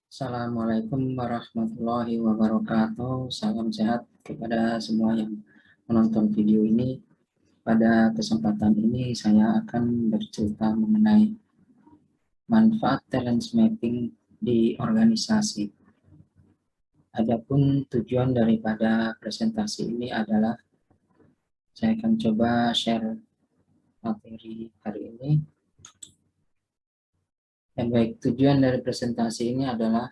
Assalamualaikum warahmatullahi wabarakatuh. Salam sehat kepada semua yang menonton video ini. Pada kesempatan ini saya akan bercerita mengenai manfaat talent mapping di organisasi. Adapun tujuan daripada presentasi ini adalah saya akan coba share materi hari ini. Yang baik, tujuan dari presentasi ini adalah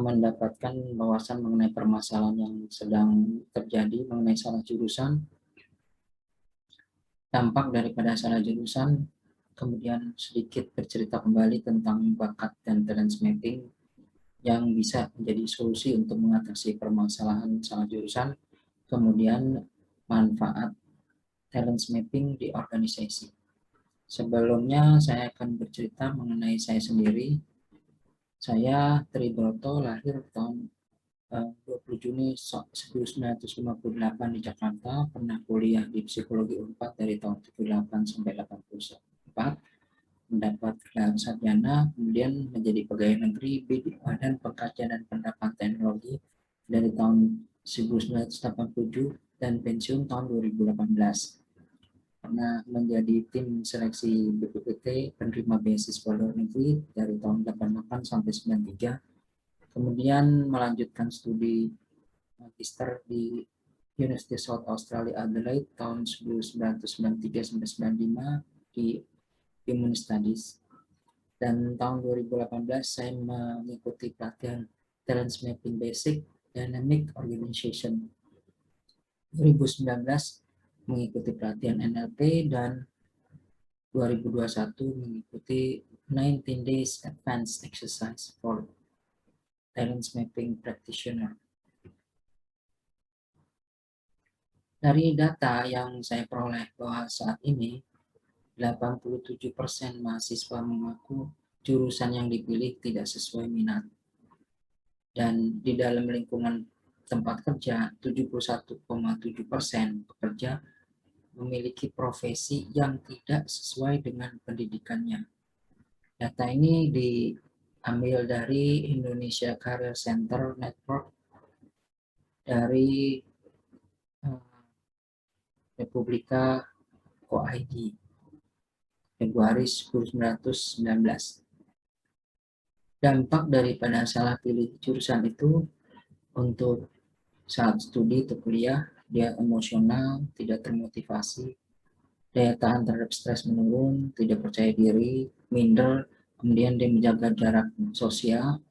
mendapatkan wawasan mengenai permasalahan yang sedang terjadi mengenai salah jurusan, dampak daripada salah jurusan, kemudian sedikit bercerita kembali tentang bakat dan talent mapping yang bisa menjadi solusi untuk mengatasi permasalahan salah jurusan, kemudian manfaat talent mapping di organisasi. Sebelumnya saya akan bercerita mengenai saya sendiri. Saya Tribroto, lahir tahun 20 Juni 1958 di Jakarta, pernah kuliah di psikologi Unpad dari tahun 78 sampai 84, mendapat gelar sarjana, kemudian menjadi pegawai negeri Badan Pengkajian dan Penerapan Teknologi dari tahun 1987 dan pensiun tahun 2018. Pernah menjadi tim seleksi BPPT penerima beasiswa luar negeri dari tahun 88 sampai 93. Kemudian melanjutkan studi magister di University South Australia Adelaide tahun 1993 sampai 95 di Human Studies. Dan tahun 2018 saya mengikuti pelatihan Talent Mapping Basic Dynamic Organization. 2019 mengikuti pelatihan NLP dan 2021 mengikuti 19 Days Advanced Exercise for Talent Mapping Practitioner. Dari data yang saya peroleh bahwa saat ini 87% mahasiswa mengaku jurusan yang dipilih tidak sesuai minat. Dan di dalam lingkungan tempat kerja, 71,7% pekerja memiliki profesi yang tidak sesuai dengan pendidikannya. Data ini diambil dari Indonesia Career Center Network dari Republika Co.id Februari 1919. Dampak daripada salah pilih jurusan itu untuk saat studi atau kuliah, dia emosional, tidak termotivasi, daya tahan terhadap stres menurun, tidak percaya diri, minder, kemudian dia menjaga jarak sosial,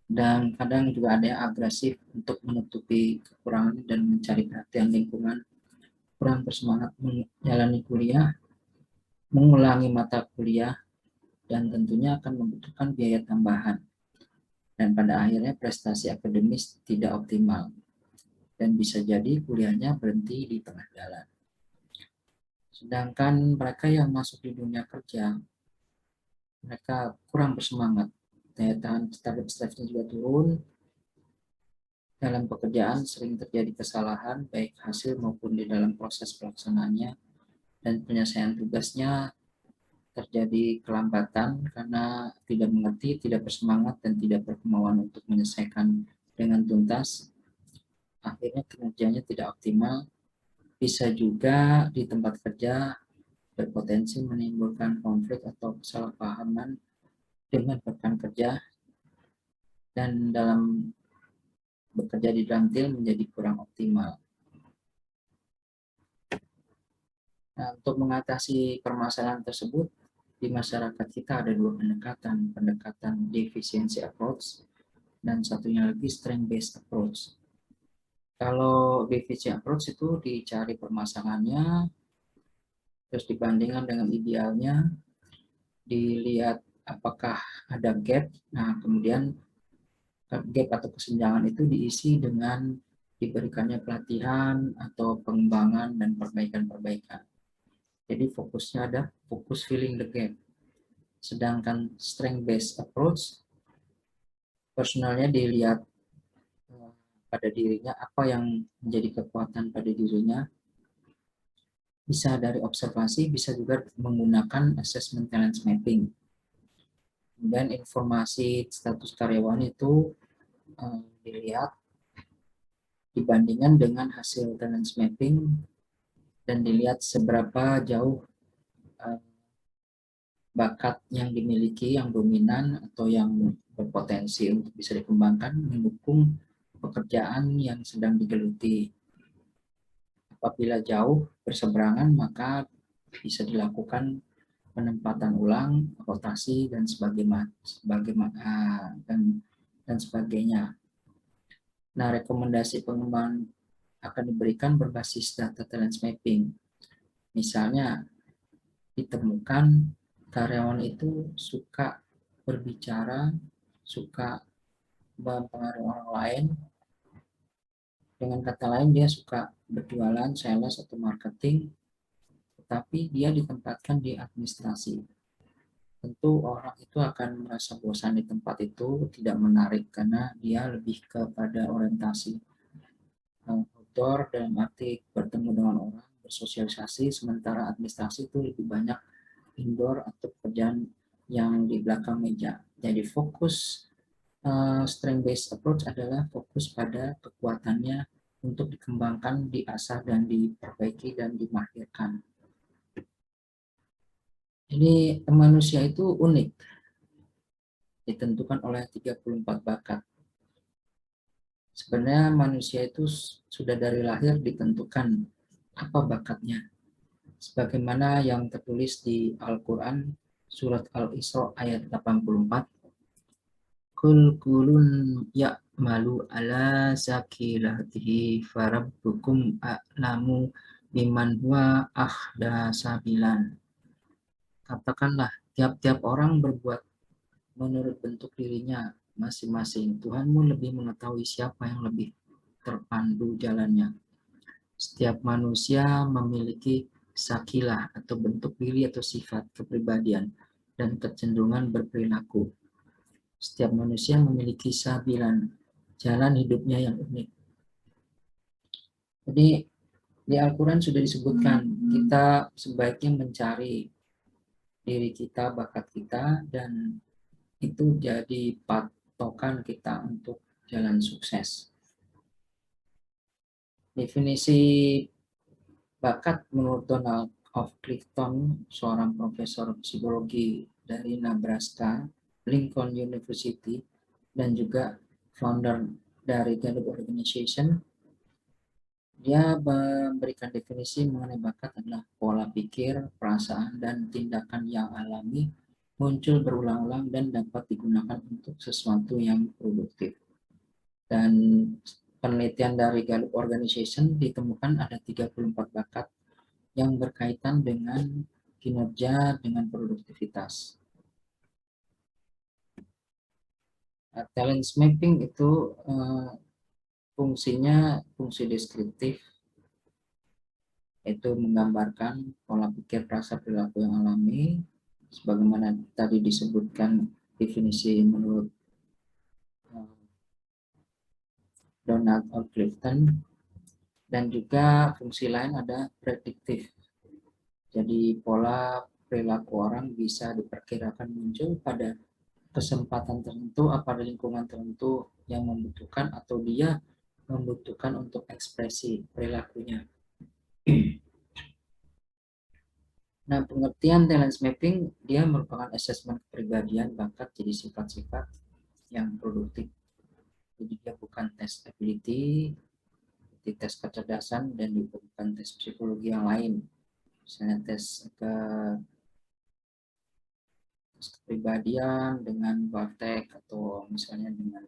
dan kadang juga ada yang agresif untuk menutupi kekurangan dan mencari perhatian lingkungan, kurang bersemangat menjalani kuliah, mengulangi mata kuliah, dan tentunya akan membutuhkan biaya tambahan. Dan pada akhirnya prestasi akademis tidak optimal. Dan bisa jadi kuliahnya berhenti di tengah jalan. Sedangkan mereka yang masuk di dunia kerja, mereka kurang bersemangat. Daya tahan terhadap stresnya juga turun. Dalam pekerjaan sering terjadi kesalahan, baik hasil maupun di dalam proses pelaksanaannya. Dan penyelesaian tugasnya terjadi kelambatan karena tidak mengerti, tidak bersemangat, dan tidak berkemauan untuk menyelesaikan dengan tuntas. Akhirnya kinerjanya tidak optimal. Bisa juga di tempat kerja berpotensi menimbulkan konflik atau kesalahpahaman dengan rekan kerja, dan dalam bekerja di dalam tim menjadi kurang optimal. Nah, untuk mengatasi permasalahan tersebut, di masyarakat kita ada dua pendekatan, pendekatan deficiency approach dan satunya lagi strength based approach. Kalau deficiency approach itu dicari permasalahannya, terus dibandingkan dengan idealnya, dilihat apakah ada gap, nah kemudian gap atau kesenjangan itu diisi dengan diberikannya pelatihan atau pengembangan dan perbaikan-perbaikan. Jadi fokusnya ada fokus filling the gap. Sedangkan strength based approach, personalnya dilihat pada dirinya, apa yang menjadi kekuatan pada dirinya, bisa dari observasi, bisa juga menggunakan assessment talent mapping. Dan informasi status karyawan itu dilihat dibandingkan dengan hasil talent mapping dan dilihat seberapa jauh bakat yang dimiliki yang dominan atau yang berpotensi untuk bisa dikembangkan mendukung pekerjaan yang sedang digeluti. Apabila jauh berseberangan, maka bisa dilakukan penempatan ulang, rotasi dan sebagainya. Nah, rekomendasi pengembangan akan diberikan berbasis data talent mapping. Misalnya, ditemukan karyawan itu suka berbicara, suka mempengaruhi orang lain. Dengan kata lain, dia suka berjualan, sales, atau marketing, tetapi dia ditempatkan di administrasi. Tentu orang itu akan merasa bosan di tempat itu, tidak menarik, karena dia lebih kepada orientasi outdoor dalam arti bertemu dengan orang, bersosialisasi, sementara administrasi itu lebih banyak indoor atau pekerjaan yang di belakang meja. Jadi fokus strength based approach adalah fokus pada kekuatannya untuk dikembangkan, diasah dan diperbaiki dan dimahirkan. Jadi manusia itu unik, ditentukan oleh 34 bakat. Sebenarnya manusia itu sudah dari lahir ditentukan apa bakatnya. Sebagaimana yang tertulis di Al-Quran, surat Al-Isra ayat 84, Kul kulun ya'malu ala zakilatihi farabbukum a'lamu biman huwa ahda sabilan. Katakanlah, tiap-tiap orang berbuat menurut bentuk dirinya masing-masing. Tuhanmu lebih mengetahui siapa yang lebih terpandu jalannya. Setiap manusia memiliki sakilah atau bentuk diri atau sifat kepribadian dan kecenderungan berperilaku. Setiap manusia memiliki sabilan, jalan hidupnya yang unik. Jadi di Al-Quran sudah disebutkan, kita sebaiknya mencari diri kita, bakat kita, dan itu jadi patokan kita untuk jalan sukses. Definisi bakat menurut Donald of Clifton, seorang profesor psikologi dari Nebraska, Lincoln University, dan juga founder dari Gallup Organization, dia memberikan definisi mengenai bakat adalah pola pikir, perasaan, dan tindakan yang alami, muncul berulang-ulang dan dapat digunakan untuk sesuatu yang produktif. Dan penelitian dari Gallup Organization ditemukan ada 34 bakat yang berkaitan dengan kinerja dengan produktivitas. Talent mapping itu fungsinya fungsi deskriptif, itu menggambarkan pola pikir, perasaan, perilaku yang alami, sebagaimana tadi disebutkan definisi menurut Donald O. Clifton, dan juga fungsi lain ada prediktif. Jadi pola perilaku orang bisa diperkirakan muncul pada kesempatan tertentu, pada lingkungan tertentu yang membutuhkan atau dia membutuhkan untuk ekspresi perilakunya. Nah, pengertian talent mapping, dia merupakan asesmen kepribadian, bakat, jadi sifat-sifat yang produktif. Jadi dia bukan tes ability, tes kecerdasan, dan juga bukan tes psikologi yang lain. Misalnya tes kepribadian dengan Bartek atau misalnya dengan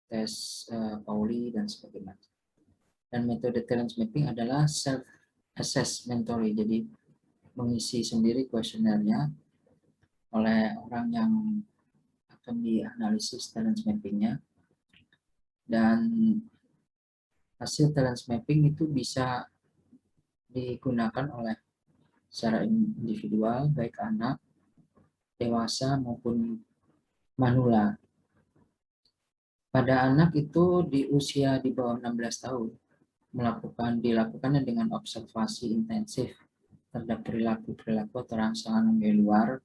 tes Pauli dan sebagainya. Dan metode talent mapping adalah self assessmentory, jadi mengisi sendiri kuesionernya oleh orang yang akan dianalisis talent mappingnya, dan hasil talent mapping itu bisa digunakan oleh secara individual, baik anak, dewasa maupun manula. Pada anak itu di usia di bawah 16 tahun dilakukannya dengan observasi intensif terhadap perilaku atau rangsangan dari luar,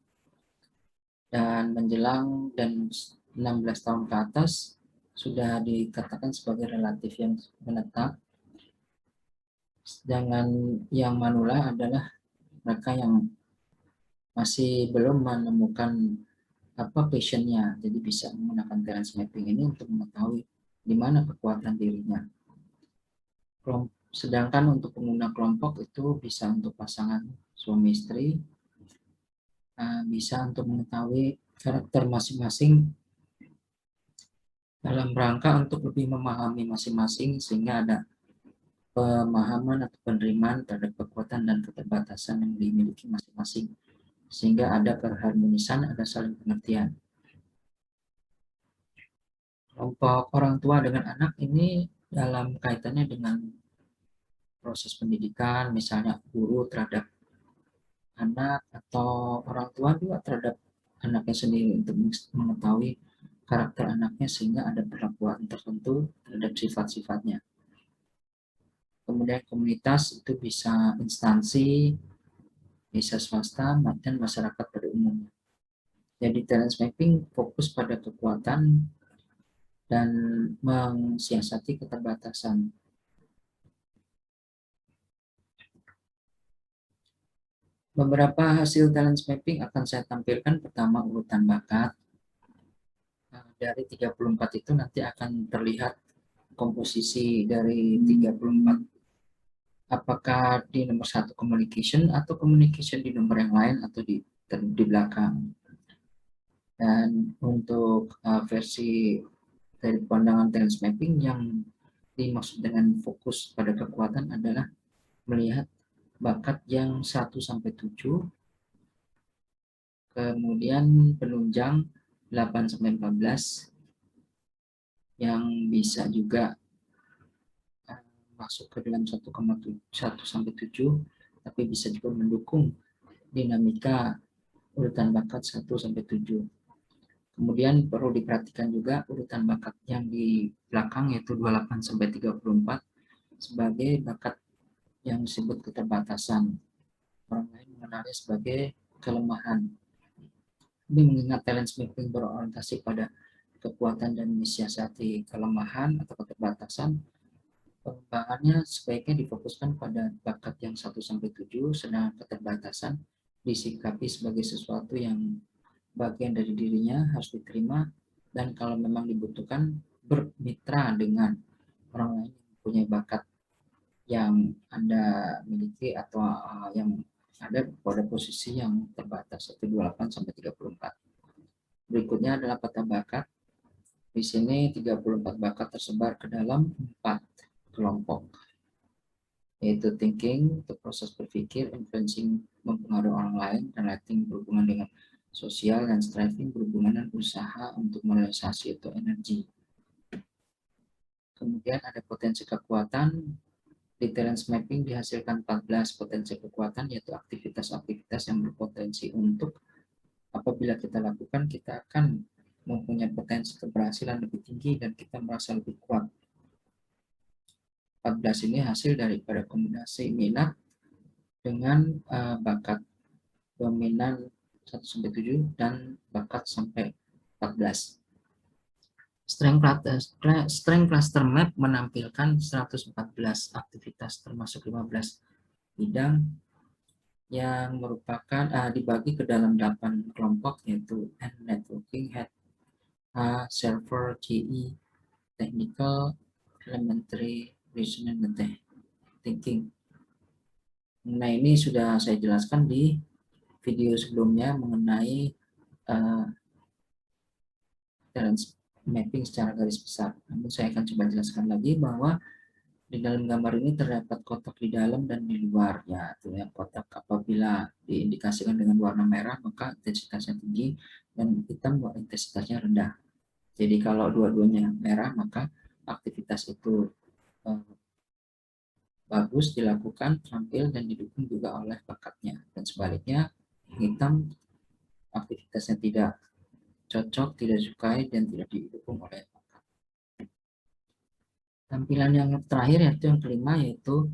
dan menjelang dan 16 tahun ke atas sudah dikatakan sebagai relatif yang menetap. Sedangkan yang manula adalah mereka yang masih belum menemukan apa passionnya, jadi bisa menggunakan talent mapping ini untuk mengetahui di mana kekuatan dirinya. Sedangkan untuk pengguna kelompok itu bisa untuk pasangan suami istri, bisa untuk mengetahui karakter masing-masing dalam rangka untuk lebih memahami masing-masing sehingga ada pemahaman atau penerimaan terhadap kekuatan dan keterbatasan yang dimiliki masing-masing sehingga ada keharmonisan, ada saling pengertian. Kelompok orang tua dengan anak ini dalam kaitannya dengan proses pendidikan, misalnya guru terhadap anak atau orang tua juga terhadap anaknya sendiri untuk mengetahui karakter anaknya sehingga ada perlakuan tertentu terhadap sifat-sifatnya. Kemudian komunitas itu bisa instansi, bisa swasta, dan masyarakat pada umumnya. Jadi talent mapping fokus pada kekuatan dan mensiasati keterbatasan. Beberapa hasil talent mapping akan saya tampilkan. Pertama, urutan bakat. Dari 34 itu nanti akan terlihat komposisi dari 34. Apakah di nomor 1 communication atau communication di nomor yang lain atau di belakang. Dan untuk versi dari pandangan talent mapping yang dimaksud dengan fokus pada kekuatan adalah melihat bakat yang 1-7, kemudian penunjang 8-14, yang bisa juga masuk ke dalam 1,1-7, tapi bisa juga mendukung dinamika urutan bakat 1-7. Kemudian perlu diperhatikan juga urutan bakat yang di belakang yaitu 28-34 sebagai bakat yang disebut keterbatasan. Orang lain mengenalnya sebagai kelemahan. Ini mengingat talent mapping berorientasi pada kekuatan dan mensiasati kelemahan atau keterbatasan, pengembangannya sebaiknya difokuskan pada bakat yang 1-7, sedangkan keterbatasan disikapi sebagai sesuatu yang bagian dari dirinya harus diterima, dan kalau memang dibutuhkan bermitra dengan orang lain yang punya bakat yang Anda miliki atau yang ada pada posisi yang terbatas, 28-34. Berikutnya adalah peta bakat. Di sini 34 bakat tersebar ke dalam 4 kelompok, yaitu thinking, untuk proses berpikir, influencing, mempengaruhi orang lain, dan writing berhubungan dengan sosial, dan striving berhubungan dengan usaha untuk merealisasi atau energi. Kemudian ada potensi kekuatan. Di talent mapping dihasilkan 14 potensi kekuatan, yaitu aktivitas-aktivitas yang berpotensi untuk apabila kita lakukan, kita akan mempunyai potensi keberhasilan lebih tinggi dan kita merasa lebih kuat. 14 ini hasil daripada kombinasi minat dengan bakat dominan 1-7 dan bakat sampai 14. Strength cluster map menampilkan 114 aktivitas termasuk 15 bidang yang merupakan dibagi ke dalam 8 kelompok, yaitu networking, head, server, GE, technical, elementary, reasoning, dan thinking. Nah, ini sudah saya jelaskan di video sebelumnya mengenai talent mapping secara garis besar. Namun saya akan coba jelaskan lagi bahwa di dalam gambar ini terdapat kotak di dalam dan di luar. Ya, itu yang kotak apabila diindikasikan dengan warna merah maka intensitasnya tinggi, dan hitam intensitasnya rendah. Jadi kalau dua-duanya merah maka aktivitas itu bagus dilakukan, terampil, dan didukung juga oleh bakatnya. Dan sebaliknya, hitam aktivitasnya tidak cocok, tidak sukai, dan tidak didukung oleh bakat. Tampilan yang terakhir yaitu yang kelima, yaitu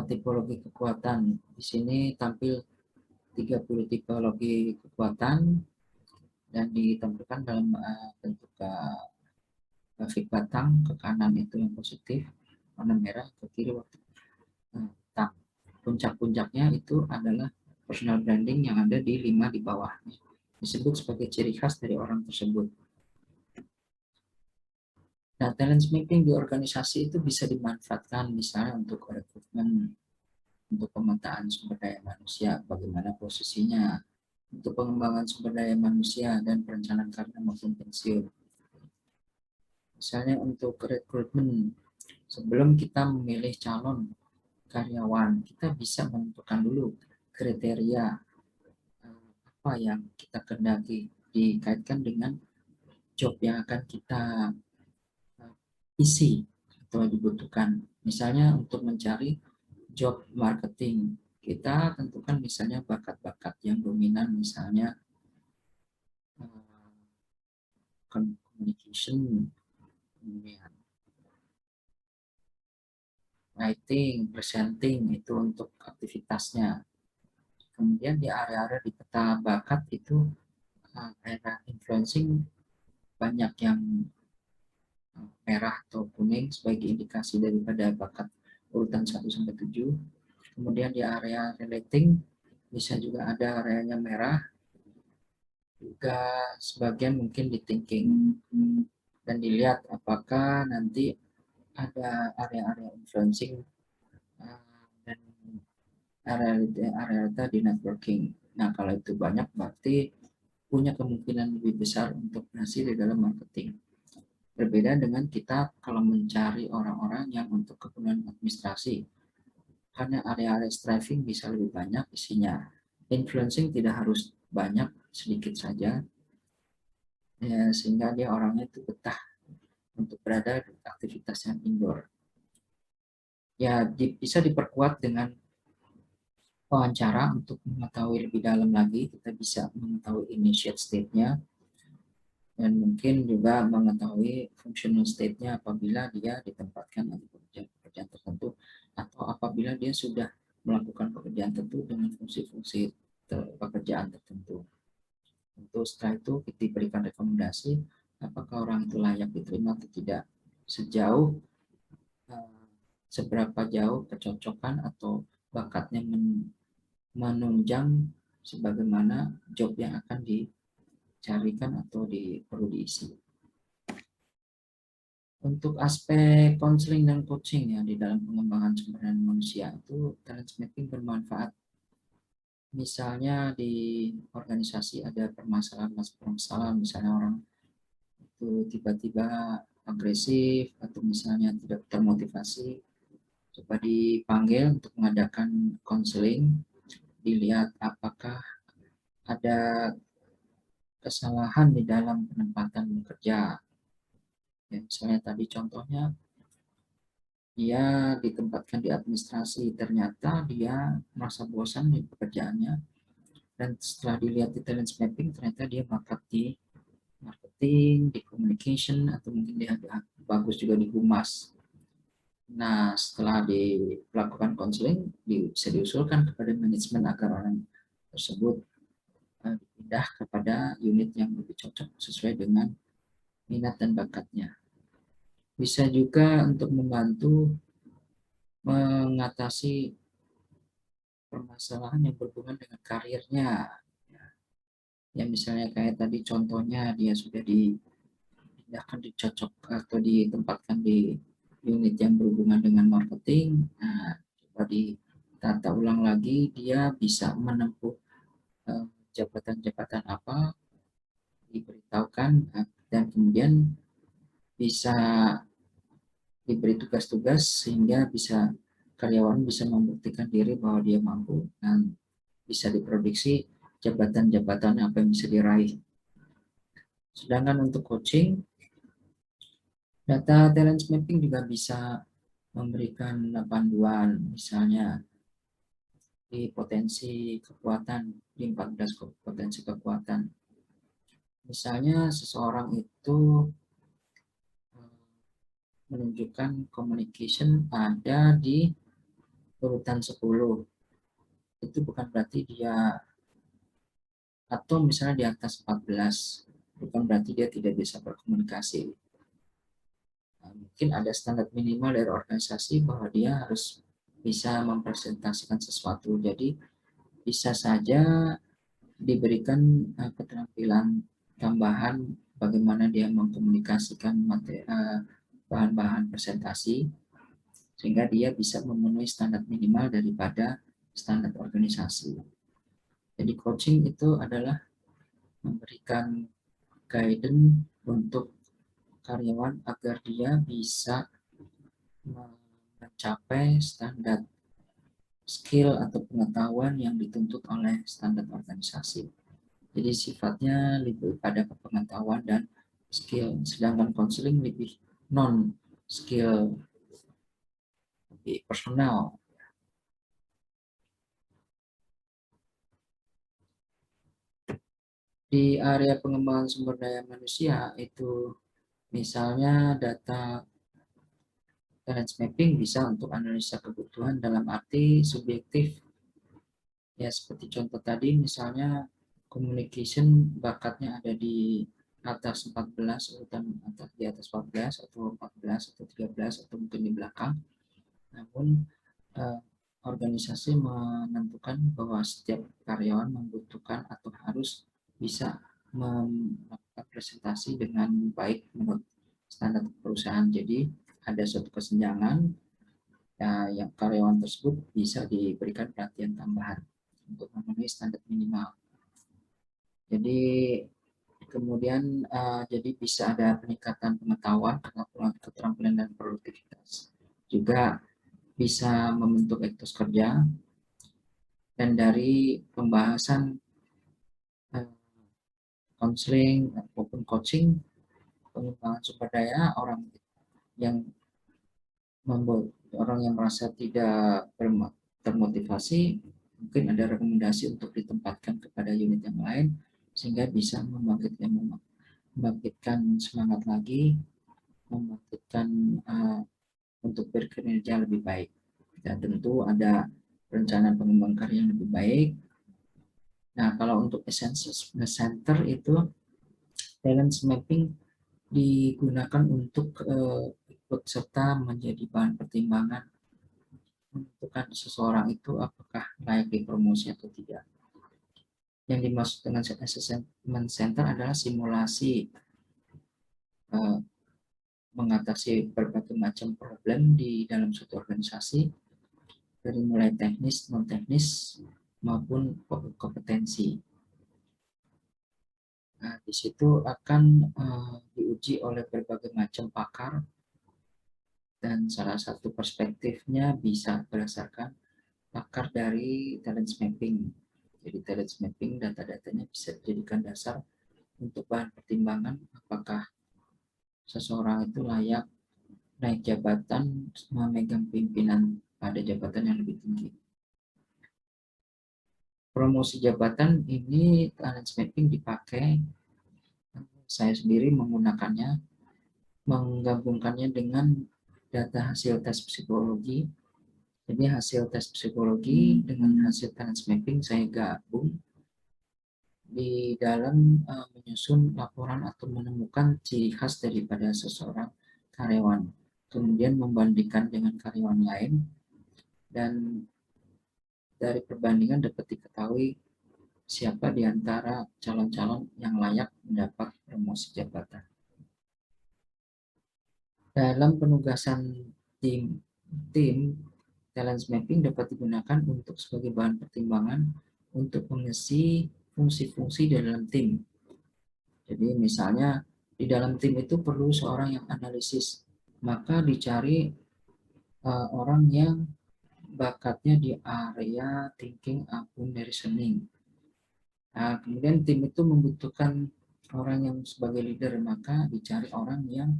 tipologi kekuatan. Di sini tampil 30 tipologi kekuatan dan ditampilkan dalam bentuk grafik batang. Ke kanan itu yang positif, warna merah, ke kiri waktu hitam. Puncak-puncaknya itu adalah personal branding yang ada di 5 di bawah. Disebut sebagai ciri khas dari orang tersebut. Nah, talent mapping di organisasi itu bisa dimanfaatkan misalnya untuk rekrutmen, untuk pemetaan sumber daya manusia, bagaimana posisinya, untuk pengembangan sumber daya manusia dan perencanaan karir maupun pensiun. Misalnya untuk rekrutmen, sebelum kita memilih calon karyawan, kita bisa menentukan dulu kriteria apa yang kita kendaki dikaitkan dengan job yang akan kita isi atau dibutuhkan. Misalnya untuk mencari job marketing, kita tentukan misalnya bakat-bakat yang dominan, misalnya communication, kemudian writing, presenting, itu untuk aktivitasnya. Kemudian di area-area di peta bakat itu area influencing banyak yang merah atau kuning sebagai indikasi daripada bakat urutan 1 sampai 7. Kemudian di area relating bisa juga ada areanya merah, juga sebagian mungkin di thinking, dan dilihat apakah nanti ada area-area influencing dan area di networking. Nah, kalau itu banyak berarti punya kemungkinan lebih besar untuk berhasil di dalam marketing. Berbeda dengan kita kalau mencari orang-orang yang untuk keperluan administrasi, karena area-area striving bisa lebih banyak isinya. Influencing tidak harus banyak, sedikit saja, ya, sehingga dia orangnya itu betah untuk berada di aktivitas yang indoor. Ya, bisa diperkuat dengan wawancara untuk mengetahui lebih dalam lagi. Kita bisa mengetahui initiate state-nya, dan mungkin juga mengetahui functional state-nya apabila dia ditempatkan di pekerjaan tertentu, atau apabila dia sudah melakukan pekerjaan tertentu dengan fungsi-fungsi pekerjaan tertentu. Untuk setelah itu kita diberikan rekomendasi apakah orang itu layak diterima atau tidak, sejauh seberapa jauh kecocokan atau bakatnya menunjang sebagaimana job yang akan dicarikan atau perlu diisi. Untuk aspek konseling dan coaching ya di dalam pengembangan sumber daya manusia itu talent mapping bermanfaat. Misalnya di organisasi ada permasalahan, misalnya orang itu tiba-tiba agresif atau misalnya tidak termotivasi, coba dipanggil untuk mengadakan konseling, dilihat apakah ada kesalahan di dalam penempatan bekerja. Ya, misalnya tadi contohnya dia ditempatkan di administrasi, ternyata dia merasa bosan di pekerjaannya, dan setelah dilihat di talent mapping ternyata dia bakat di marketing, di communication, atau mungkin dia bagus juga di humas. Nah, setelah dilakukan konseling, bisa diusulkan kepada manajemen agar orang tersebut pindah kepada unit yang lebih cocok sesuai dengan minat dan bakatnya. Bisa juga untuk membantu mengatasi permasalahan yang berhubungan dengan karirnya. Ya, misalnya kayak tadi contohnya dia sudah dipindahkan, dicocok atau ditempatkan di unit yang berhubungan dengan marketing. Nah, coba ditata ulang lagi, dia bisa menempuh jabatan-jabatan apa, diberitahukan, dan kemudian bisa diberi tugas-tugas sehingga bisa karyawan bisa membuktikan diri bahwa dia mampu dan bisa diprediksi jabatan-jabatan apa yang bisa diraih. Sedangkan untuk coaching, data talent mapping juga bisa memberikan panduan, misalnya di potensi kekuatan, di 14 potensi kekuatan. Misalnya seseorang itu menunjukkan communication ada di urutan 10. Itu bukan berarti dia atau misalnya di atas 14, bukan berarti dia tidak bisa berkomunikasi. Nah, mungkin ada standar minimal dari organisasi bahwa dia harus bisa mempresentasikan sesuatu. Jadi bisa saja diberikan keterampilan tambahan bagaimana dia mengkomunikasikan bahan-bahan presentasi sehingga dia bisa memenuhi standar minimal daripada standar organisasi. Jadi coaching itu adalah memberikan guidance untuk karyawan agar dia bisa mencapai standar skill atau pengetahuan yang dituntut oleh standar organisasi. Jadi sifatnya lebih pada pengetahuan dan skill, sedangkan konseling lebih non skill, lebih personal. Di area pengembangan sumber daya manusia itu misalnya data talent mapping bisa untuk analisa kebutuhan dalam arti subjektif. Ya seperti contoh tadi misalnya communication bakatnya ada di atas 14 urutan di atas 14 atau 14 atau 13 atau mungkin di belakang. Namun eh, organisasi menentukan bahwa setiap karyawan membutuhkan atau harus bisa melakukan presentasi dengan baik menurut standar perusahaan. Jadi ada suatu kesenjangan ya, yang karyawan tersebut bisa diberikan perhatian tambahan untuk memenuhi standar minimal. Jadi kemudian jadi bisa ada peningkatan pengetahuan, keterampilan dan produktivitas. Juga bisa membentuk etos kerja dan dari pembahasan konseling maupun coaching pengembangan sumber daya orang yang membuat orang yang merasa tidak termotivasi mungkin ada rekomendasi untuk ditempatkan kepada unit yang lain sehingga bisa membangkitkan semangat lagi, membangkitkan untuk berkinerja lebih baik. Dan tentu ada rencana pengembangan karya yang lebih baik. Nah, kalau untuk assessment center itu talent mapping digunakan untuk ikut serta menjadi bahan pertimbangan menentukan seseorang itu apakah layak dipromosi atau tidak. Yang dimaksud dengan assessment center adalah simulasi mengatasi berbagai macam problem di dalam suatu organisasi dari mulai teknis, non teknis maupun kompetensi. Nah, di situ akan diuji oleh berbagai macam pakar dan salah satu perspektifnya bisa berdasarkan pakar dari talent mapping. Jadi talent mapping data-datanya bisa dijadikan dasar untuk bahan pertimbangan apakah seseorang itu layak naik jabatan memegang pimpinan pada jabatan yang lebih tinggi. Promosi jabatan ini talent mapping dipakai, saya sendiri menggunakannya, menggabungkannya dengan data hasil tes psikologi. Jadi hasil tes psikologi dengan hasil talent mapping saya gabung di dalam menyusun laporan atau menemukan ciri khas daripada seseorang karyawan. Kemudian membandingkan dengan karyawan lain dan dari perbandingan dapat diketahui siapa di antara calon-calon yang layak mendapat promosi jabatan. Dalam penugasan tim talent mapping dapat digunakan untuk sebagai bahan pertimbangan untuk mengisi fungsi-fungsi di dalam tim. Jadi misalnya di dalam tim itu perlu seorang yang analisis, maka dicari orang yang bakatnya di area thinking maupun reasoning. Nah, kemudian tim itu membutuhkan orang yang sebagai leader, maka dicari orang yang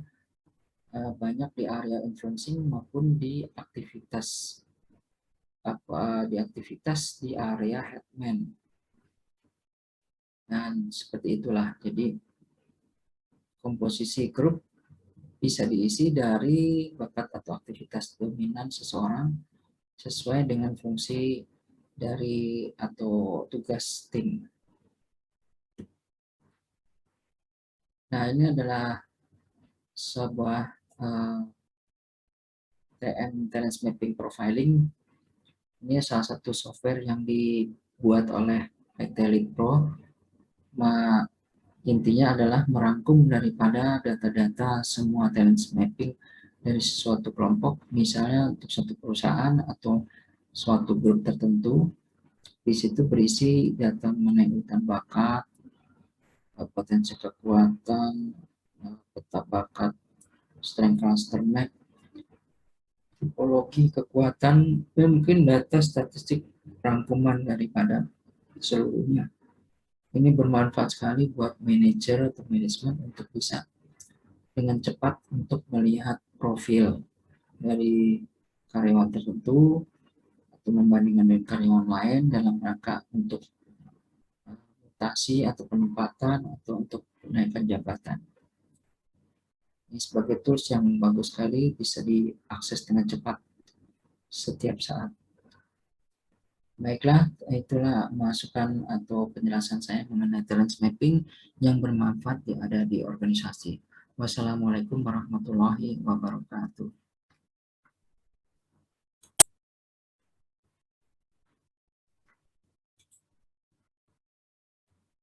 banyak di area influencing maupun di aktivitas di area headman. Dan seperti itulah. Jadi komposisi grup bisa diisi dari bakat atau aktivitas dominan seseorang sesuai dengan fungsi dari atau tugas tim. Nah, ini adalah sebuah TM Talent Mapping Profiling. Ini salah satu software yang dibuat oleh PT Lead Pro. Intinya adalah merangkum daripada data-data semua talent mapping dari suatu kelompok, misalnya untuk satu perusahaan atau suatu grup tertentu. Di situ berisi data mengenai hutan bakat, potensi kekuatan, peta bakat, strength cluster map, tipologi kekuatan, dan mungkin data statistik rangkuman daripada seluruhnya. Ini bermanfaat sekali buat manajer atau manajemen untuk bisa dengan cepat untuk melihat profil dari karyawan tertentu atau membandingkan dengan karyawan lain dalam rangka untuk mutasi atau penempatan atau untuk kenaikan jabatan. Ini sebagai tools yang bagus sekali, bisa diakses dengan cepat setiap saat. Baiklah, itulah masukan atau penjelasan saya mengenai talent mapping yang bermanfaat ada di organisasi. Wassalamualaikum warahmatullahi wabarakatuh.